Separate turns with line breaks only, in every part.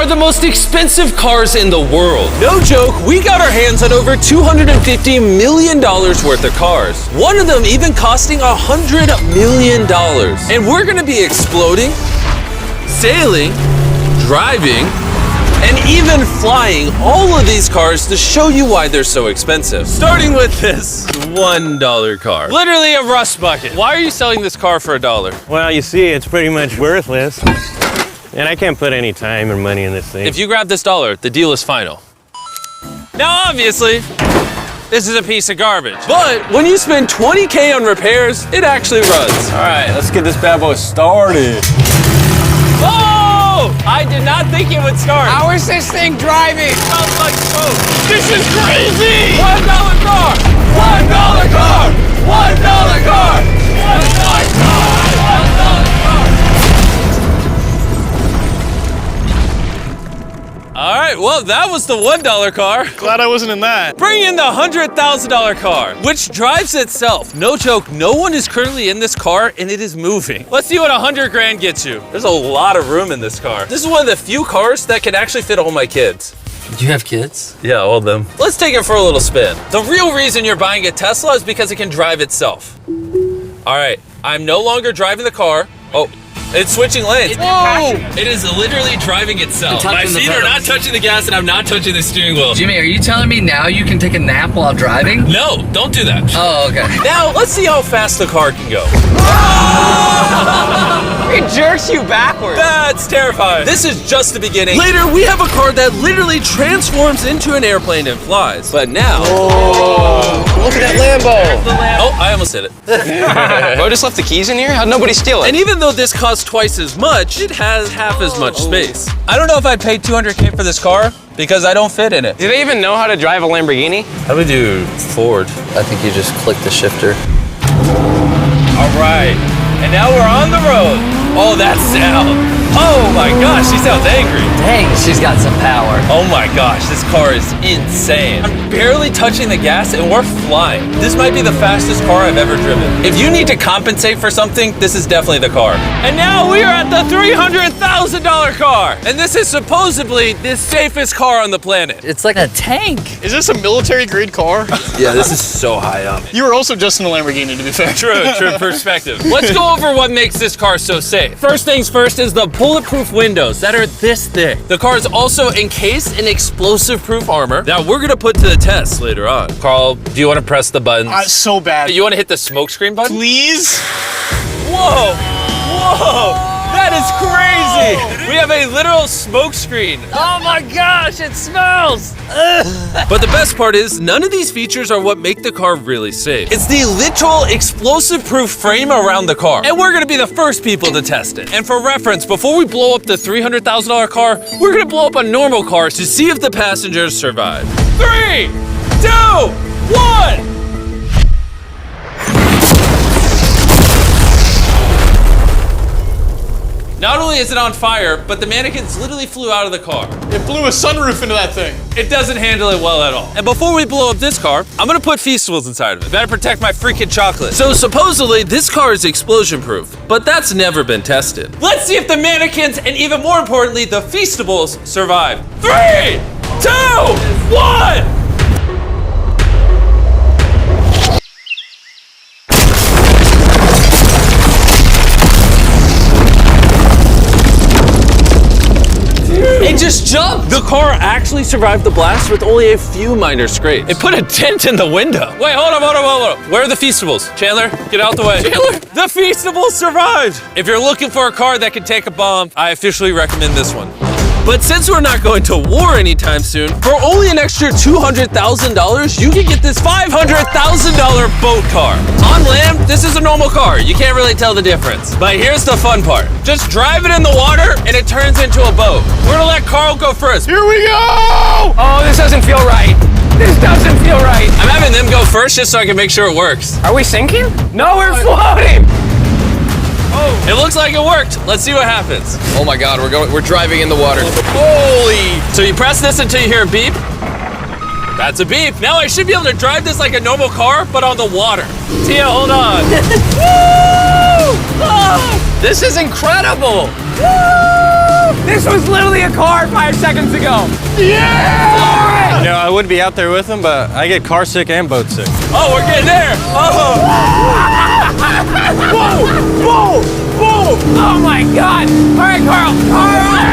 are the most expensive cars in the world. No joke, we got our hands on over $250 million worth of cars. One of them even costing $100 million. And we're gonna be exploding, sailing, driving, and even flying all of these cars to show you why they're so expensive. Starting with this $1 car. Literally a rust bucket. Why are you selling this car for $1?
Well, you see, it's pretty much worthless. And I can't put any time or money in this thing.
If you grab this $1, the deal is final. Now, obviously, this is a piece of garbage. But when you spend $20K on repairs, it actually runs.
All right, let's get this bad boy started.
Oh! I did not think it would start.
How is this thing driving?
Smells like smoke. This is crazy! $1 car! $1 car! $1 car! $1 car! $1 car! All right, well, that was the $1 car.
Glad I wasn't in that.
Bring in the $100,000 car, which drives itself. No joke, no one is currently in this car and it is moving. Let's see what 100 grand gets you. There's a lot of room in this car. This is one of the few cars that can actually fit all my kids.
Do you have kids?
Yeah, all of them. Let's take it for a little spin. The real reason you're buying a Tesla is because it can drive itself. All right, I'm no longer driving the car. Oh. It's switching lanes. Whoa! It is literally driving itself. My feet are not touching the gas and I'm not touching the steering wheel.
Jimmy, are you telling me now you can take a nap while driving?
No, don't do that.
Oh, okay.
Now, let's see how fast the car can go.
It jerks you backwards.
That's terrifying. This is just the beginning. Later, we have a car that literally transforms into an airplane and flies. But now...
Oh, look at that Lambo.
Oh, I almost hit it.
Bro just left the keys in here? How'd nobody steal it?
And even though this costs twice as much, it has half as much space. I don't know if I'd pay $200K for this car because I don't fit in it.
Do they even know how to drive a Lamborghini?
How do we do Ford?
I think you just click the shifter.
All right, and now we're on the road. Oh, that sound. Oh my gosh, she sounds angry.
Dang, she's got some power.
Oh my gosh, this car is insane. I'm barely touching the gas and we're flying. This might be the fastest car I've ever driven. If you need to compensate for something, this is definitely the car. And now we are at the $300,000 car. And this is supposedly the safest car on the planet.
It's like a tank.
Is this a military grade car?
Yeah, this is so high up.
You were also just in a Lamborghini, to be fair.
True perspective. Let's go over what makes this car so safe. First things first is the bulletproof windows that are this thick. The car is also encased in explosive-proof armor that we're gonna put to the test later on. Carl, do you want to press the buttons?
So bad.
You want to hit the smoke screen button?
Please?
Whoa! Whoa! That is crazy! We have a literal smoke screen. Oh my gosh, it smells! But the best part is, none of these features are what make the car really safe. It's the literal explosive-proof frame around the car. And we're gonna be the first people to test it. And for reference, before we blow up the $300,000 car, we're gonna blow up a normal car to see if the passengers survive. 3, 2, 1! Not only is it on fire, but the mannequins literally flew out of the car.
It blew a sunroof into that thing.
It doesn't handle it well at all. And before we blow up this car, I'm gonna put Feastables inside of it. Better protect my freaking chocolate. So supposedly, this car is explosion proof, but that's never been tested. Let's see if the mannequins, and even more importantly, the Feastables survive. 3, 2, 1! It just jumped! The car actually survived the blast with only a few minor scrapes. It put a dent in the window. Wait, hold on. Where are the Feastables? Chandler, get out the way. Chandler! The Feastables survived! If you're looking for a car that can take a bomb, I officially recommend this one. But since we're not going to war anytime soon, for only an extra $200,000, you can get this $500,000 boat car. On land, this is a normal car. You can't really tell the difference. But here's the fun part. Just drive it in the water and it turns into a boat. We're gonna let Carl go first.
Here we go!
Oh, this doesn't feel right. This doesn't feel right.
I'm having them go first just so I can make sure it works.
Are we sinking? No, we're floating.
Oh, it looks like it worked. Let's see what happens.
Oh my God, we're driving in the water.
Holy! So you press this until you hear a beep. That's a beep. Now I should be able to drive this like a normal car, but on the water. Tia, hold on. Woo! Oh,
this is incredible.
Woo!
This was literally a car 5 seconds ago. Yeah!
You know, I would be out there with him, but I get car sick and boat sick.
Oh, we're getting there. Oh.
Whoa! Whoa! Whoa! Oh my God! All right, Carl! Carl!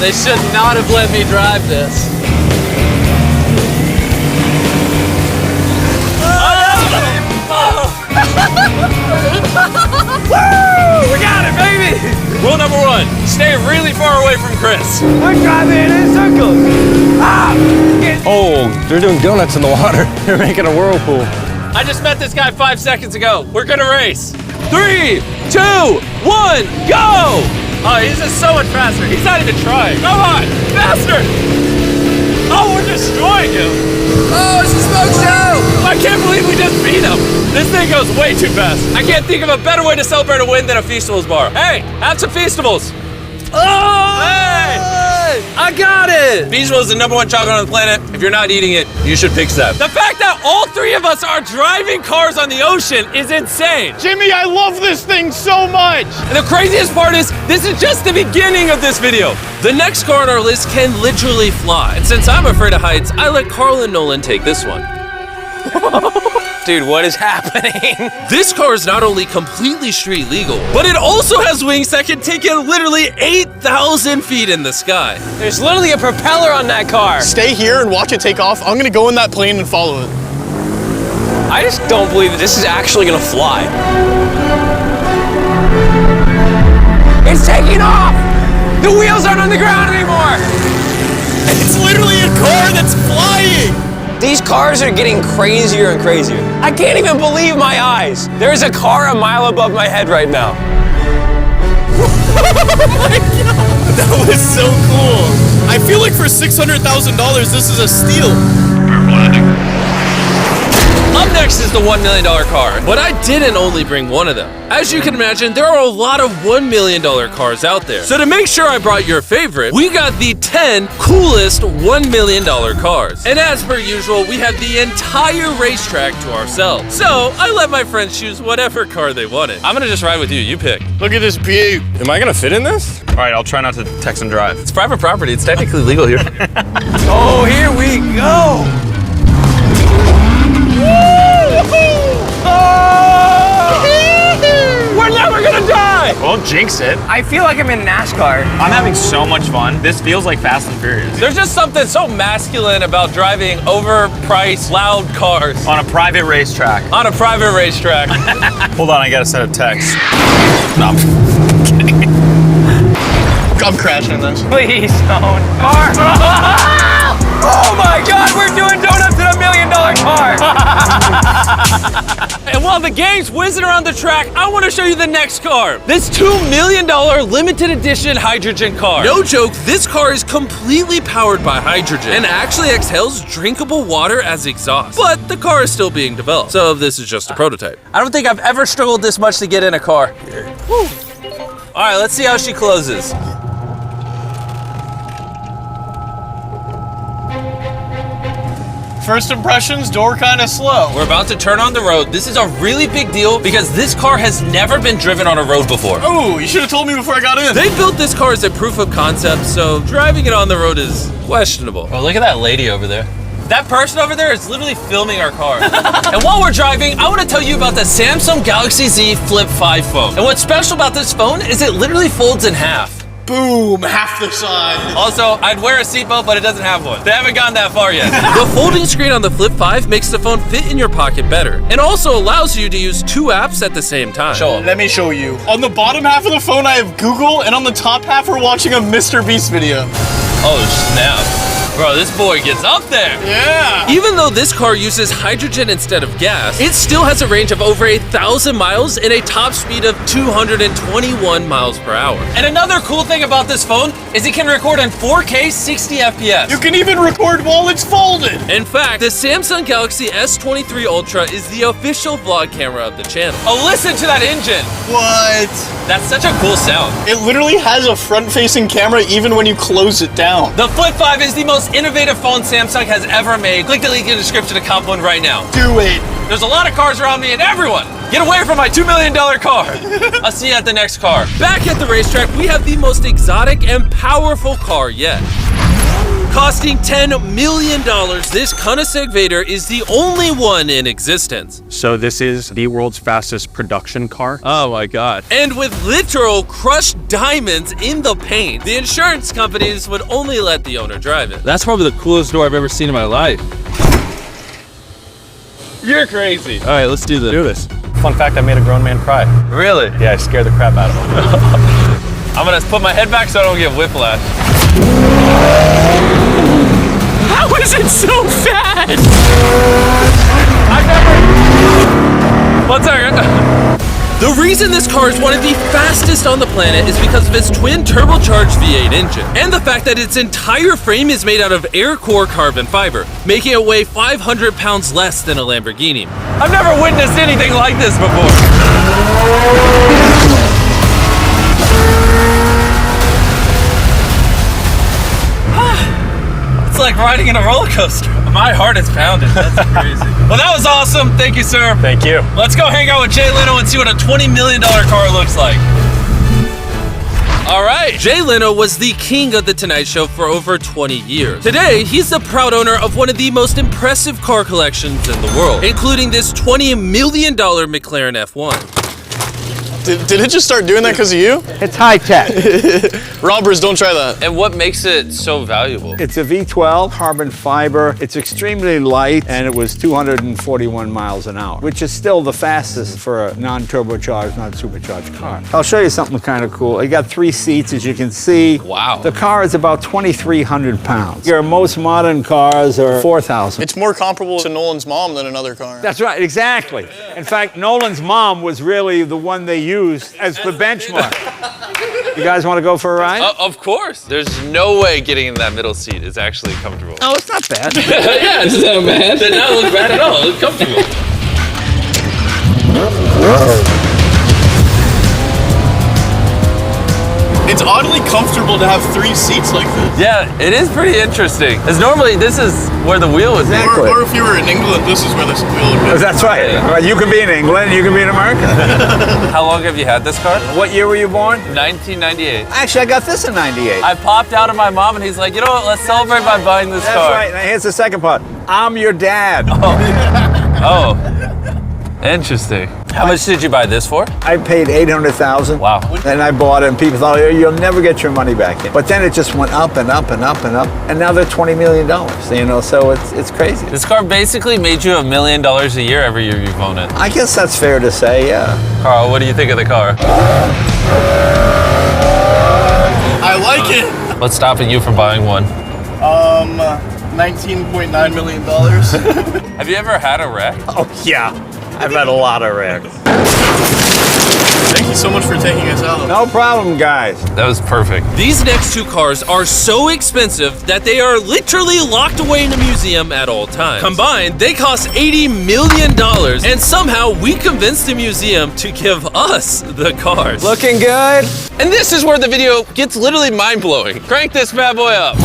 They should not have let me drive this.
Woo! We got it, baby!
Rule number 1, stay really far away from Chris.
We're driving in circles. Ah!
Oh, they're doing donuts in the water. They're making a whirlpool.
I just met this guy 5 seconds ago. We're gonna race. 3, 2, 1, go! Oh, he's just so much faster. He's not even trying. Come on, faster! Oh, we're destroying him.
Oh, it's a smoke show!
I can't believe we just beat him. This thing goes way too fast. I can't think of a better way to celebrate a win than a Feastables bar. Hey, have some Feastables. Oh! Hey! I got it! Feastables is the #1 chocolate on the planet. If you're not eating it, you should fix that. The fact that all 3 of us are driving cars on the ocean is insane.
Jimmy, I love this thing so much.
And the craziest part is, this is just the beginning of this video. The next car on our list can literally fly. And since I'm afraid of heights, I let Carl and Nolan take this one.
Dude, what is happening?
This car is not only completely street legal, but it also has wings that can take you literally 8,000 feet in the sky.
There's literally a propeller on that car.
Stay here and watch it take off. I'm gonna go in that plane and follow it.
I just don't believe that this is actually gonna fly. It's taking off! The wheels aren't on the ground anymore!
It's literally a car that's flying.
These cars are getting crazier and crazier. I can't even believe my eyes. There's a car a mile above my head right now.
That was so cool. I feel like for $600,000, this is a steal.
Up next is the $1 million car, but I didn't only bring one of them. As you can imagine, there are a lot of $1 million cars out there. So to make sure I brought your favorite, we got the 10 coolest $1 million cars. And as per usual, we had the entire racetrack to ourselves. So I let my friends choose whatever car they wanted. I'm gonna just ride with you, you pick.
Look at this view.
Am I gonna fit in this?
All right, I'll try not to text and drive.
It's private property, it's technically legal here.
Oh, here we go!
We're never gonna die!
Well, jinx it.
I feel like I'm in NASCAR.
I'm having so much fun. This feels like Fast and Furious.
There's just something so masculine about driving overpriced, loud cars
On a private racetrack.
on a private racetrack.
Hold on, I gotta send a text. No,
I'm crashing this.
Please don't. Car. Oh my God, we're doing donuts in $1 million car.
And while the game's whizzing around the track, I want to show you the next car. This $2 million limited edition hydrogen car. No joke, this car is completely powered by hydrogen and actually exhales drinkable water as exhaust. But the car is still being developed, so this is just a prototype. I don't think I've ever struggled this much to get in a car. Whew. All right, let's see how she closes.
First impressions, door kind of slow.
We're about to turn on the road. This is a really big deal because this car has never been driven on a road before.
Oh, you should have told me before I got in.
They built this car as a proof of concept, so driving it on the road is questionable. Oh, look at that lady over there. That person over there is literally filming our car. And while we're driving, I want to tell you about the Samsung Galaxy Z Flip 5 phone. And what's special about this phone is it literally folds in half.
Boom, half the size.
Also, I'd wear a seatbelt, but it doesn't have one. They haven't gone that far yet. The folding screen on the Flip 5 makes the phone fit in your pocket better, and also allows you to use 2 apps at the same time. Show 'em.
Let me show you. On the bottom half of the phone, I have Google, and on the top half, we're watching a MrBeast video.
Oh, snap. Bro, this boy gets up there.
Yeah.
Even though this car uses hydrogen instead of gas, it still has a range of over 1,000 miles and a top speed of 221 miles per hour. And another cool thing about this phone is it can record in 4K 60 FPS.
You can even record while it's folded.
In fact, the Samsung Galaxy S23 Ultra is the official vlog camera of the channel. Oh, listen to that engine.
What?
That's such a cool sound.
It literally has a front-facing camera even when you close it down.
The Flip 5 is the most most innovative phone Samsung has ever made. Click the link in the description to cop one right now.
Do it.
There's a lot of cars around me and everyone, get away from my $2 million car. I'll see you at the next car. Back at the racetrack, we have the most exotic and powerful car yet. Costing $10 million, this Koenigsegg Vader is the only one in existence.
So this is the world's fastest production car.
Oh my God. And with literal crushed diamonds in the paint, the insurance companies would only let the owner drive it. That's probably the coolest door I've ever seen in my life. You're crazy. All right, let's do this.
Do this.
Fun fact, I made a grown man cry.
Really?
Yeah, I scared the crap out of him.
I'm gonna put my head back so I don't get whiplash. How is it so fast? I've never... One second. The reason this car is one of the fastest on the planet is because of its twin turbocharged V8 engine, and the fact that its entire frame is made out of air core carbon fiber, making it weigh 500 pounds less than a Lamborghini. I've never witnessed anything like this before. It's like riding in a roller coaster. My heart is pounding. That's crazy. Well, that was awesome. Thank you, sir.
Thank you.
Let's go hang out with Jay Leno and see what a $20 million car looks like. All right. Jay Leno was the king of The Tonight Show for over 20 years. Today, he's the proud owner of one of the most impressive car collections in the world, including this $20 million McLaren F1.
Did it just start doing that because of you?
It's high tech.
Robbers, don't try that.
And what makes it so valuable?
It's a V12 carbon fiber. It's extremely light, and it was 241 miles an hour, which is still the fastest for a non-turbocharged, non-supercharged car. I'll show you something kind of cool. You got 3 seats, as you can see.
Wow.
The car is about 2,300 pounds. Your most modern cars are 4,000.
It's more comparable to Nolan's mom than another car.
That's right, exactly. In fact, Nolan's mom was really the one they used as the benchmark. You guys want to go for a ride?
Of course. There's no way getting in that middle seat is actually comfortable.
Oh, it's not bad.
Yeah, it's not bad. It does not look bad at all. It's comfortable.
It's oddly comfortable to have 3 seats like this.
Yeah, it is pretty interesting. Because normally this is where the wheel would be.
Exactly.
Or if you were in England, this is where this wheel would be.
That's right. Well, you can be in England, you can be in America.
How long have you had this car?
What year were you born?
1998.
Actually, I got this in 98.
I popped out of my mom and he's like, you know what, let's celebrate by buying this
That's
car.
right. Now here's the second part. I'm your dad.
Oh, interesting. How much did you buy this for?
I paid $800,000.
Wow.
And I bought it, and people thought, oh, you'll never get your money back in. But then it just went up and up and up and up, and now they're $20 million. You know, so it's crazy.
This car basically made you $1 million a year every year you've owned it.
I guess that's fair to say, yeah.
Carl, what do you think of the car?
I like it.
What's stopping you from buying one?
$19.9 million.
Have you ever had a wreck?
Oh, yeah. I've had a lot of wrecks.
Thank you so much for taking us out.
No problem, guys.
That was perfect. These next 2 cars are so expensive that they are literally locked away in a museum at all times. Combined, they cost $80 million, and somehow we convinced the museum to give us the cars.
Looking good.
And this is where the video gets literally mind-blowing. Crank this bad boy up.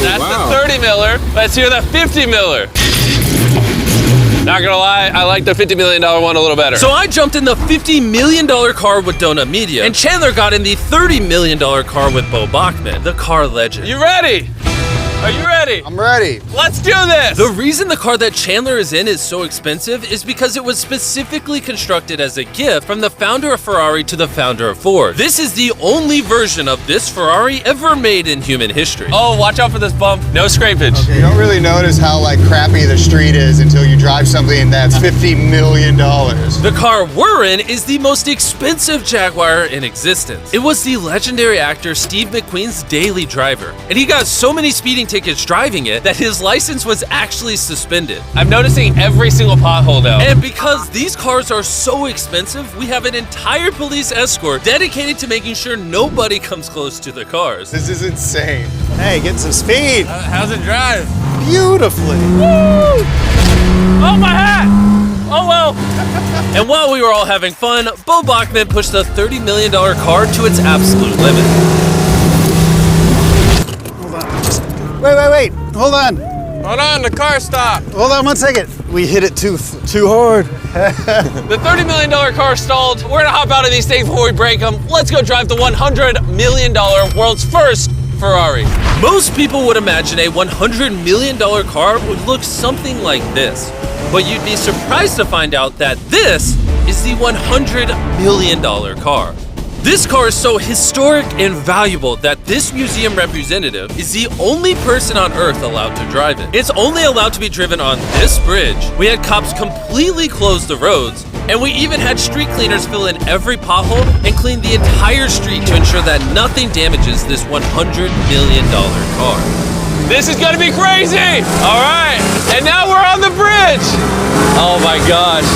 That's the 30 miller. Let's hear the 50 miller. Not gonna lie, I like the $50 million one a little better. So I jumped in the $50 million car with Donut Media, and Chandler got in the $30 million car with Bo Bachman, the car legend. You ready? Are you ready?
I'm ready.
Let's do this! The reason the car that Chandler is in is so expensive is because it was specifically constructed as a gift from the founder of Ferrari to the founder of Ford. This is the only version of this Ferrari ever made in human history. Oh, watch out for this bump. No scrapage.
You don't really notice how crappy the street is until you drive something that's $50 million.
The car we're in is the most expensive Jaguar in existence. It was the legendary actor Steve McQueen's daily driver, and he got so many speeding tickets driving it that his license was actually suspended. I'm noticing every single pothole now. And because these cars are so expensive, we have an entire police escort dedicated to making sure nobody comes close to the cars.
This is insane.
Hey, get some speed.
How's it drive?
Beautifully.
Woo! Oh, my hat! Oh well. And while we were all having fun, Bo Bachman pushed the $30 million car to its absolute limit.
Wait. Hold on.
Hold on, the car stopped.
Hold on 1 second. We hit it too hard.
The $30 million car stalled. We're gonna hop out of these things before we break them. Let's go drive the $100 million world's first Ferrari. Most people would imagine a $100 million car would look something like this. But you'd be surprised to find out that this is the $100 million car. This car is so historic and valuable that this museum representative is the only person on Earth allowed to drive it. It's only allowed to be driven on this bridge. We had cops completely close the roads, and we even had street cleaners fill in every pothole and clean the entire street to ensure that nothing damages this $100 million car. This is gonna be crazy! All right, and now we're on the bridge! Oh my gosh.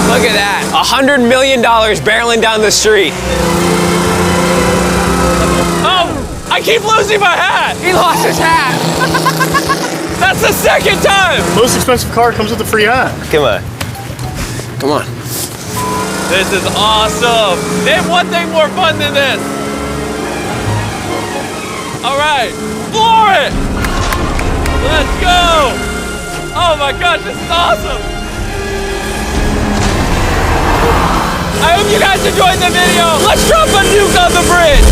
Look at that. $100 million barreling down the street.
Oh, I keep losing my hat!
He lost his hat.
That's the second time!
Most expensive car comes with a free hat.
Come on. Come on.
This is awesome! Name one thing more fun than this! All right, floor it! Let's go! Oh my gosh, this is awesome! I hope you guys enjoyed the video! Let's drop a nuke on the bridge!